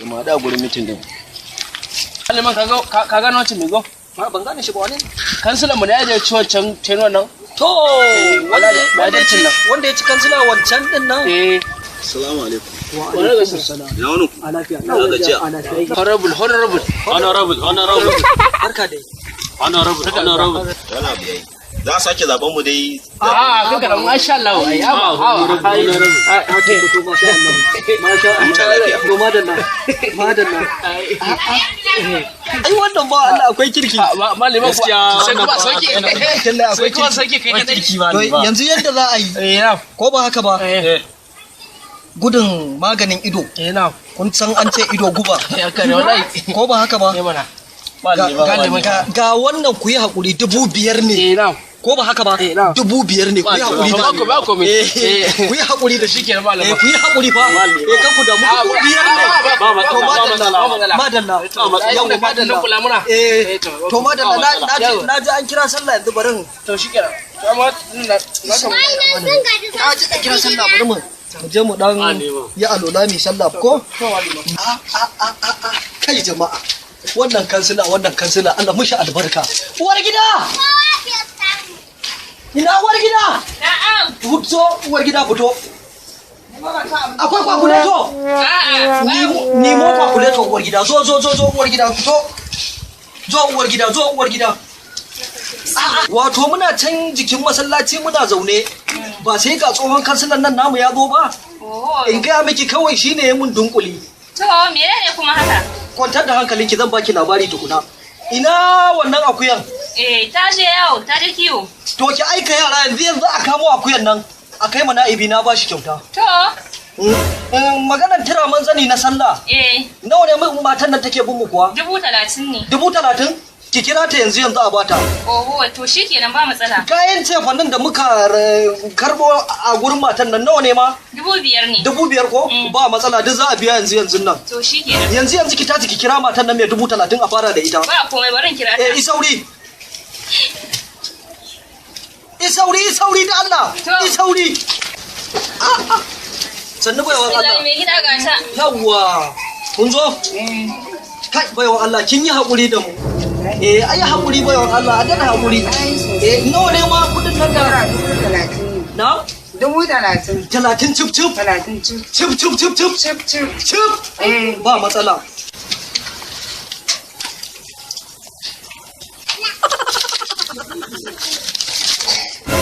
ma da gurin mitin din. Aliman ka gano wancan mai go? Ma ban gane shi ba wani. Kansilan mu ne ya je ci wancan tenuwan nan. To wanda ya ci kansila wancan din nan. Assalamu alaikum. Wa alaikum assalam. Ya wani? A lafiya. Na gajiya. Honorable. Barka dai. Honorable. Wala biyai. Za a sake zaben mu dai. Kanka da masha Allah ai to masha Allah. Masha Allah. To madalla. Ai wannan ba Allah akwai kirki. Malama gaskiya sai kuma sauki. Akwai kuma sauki kai kadai. To yanzu yadda za a yi. Ko ba haka ba? Gudun maganin ido. Kun san an ce ido guba. Ko ba haka ba? Ga wannan ku yi haƙuri 5,000 ne. Ko ba haka ba? 5,000 ne ku yi haƙuri da ku yi haƙuri da shi ke malama. Ku yi haƙuri fa. Kan ku damu 5,000 ne. Madalla. To madalla na ji an kira sallah yanzu barin. To shi kenan. Na ji an kira sallah bari mu je mu dan yi alola mi sallah ko? Kai jama'a. Wannan kansila Allah mushi albarka. Uwar gida! Ina uwar gida? Na'am. Fito uwar gida fito. Akwai kwakuleto? Ni mo kwakuleto uwar gida. Zo uwar gida fito. Zo uwar gida. Wato muna can jikin masallaci muna zaune. Ba sai ga tsohon kansilan nan namu ya zo ba. In gaya miki kawai shine ya mun dunkuli. To menene kuma haka? Kwantar da hankalinki zan baki labari tukuna. Ina wannan akuyan? Ta je yawo, ta je kiwo. To ki aika yara yanzu a kamo akuyan nan. A kai mana ibi na bashi kyauta. To. Maganar tira manzani na sallah. Nawa ne matan nan take bin mu kuwa? 30,000 ne. 30,000? Ki kira ta yanzu a bata. Oho, to shikenan ba matsala. Kayan cefanin da muka karbo a gurin matan nan nawa ne ma? 5,000 ne. 5,000 ko? Ba matsala duk za a biya yanzu nan. To shikenan. Yanzu ki tashi ki kira matan nan mai 30,000 a fara da ita. Ba komai barin kira ta. Isauri da Allah. Isauri. Sannu baiwa Allah. Me gida gata. Yawwa. Kun zo? Kai baiwa Allah kin yi haƙuri da mu. Ai haƙuri baiwa Allah, a dana haƙuri. Nawa ne ma kudin nan da? 30,000. Na? 30,000. 30 cip. 30 cip. Ba matsala.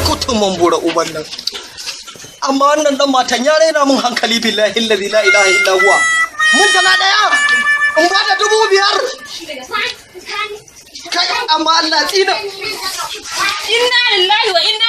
Kutumin bura uban nan. Amma wannan dan matan ya raina mun hankali billahi allazi la ilaha illa huwa. Mun tala daya. In ba da 5,000. Kai amma Allah tsina. Inna lillahi wa inna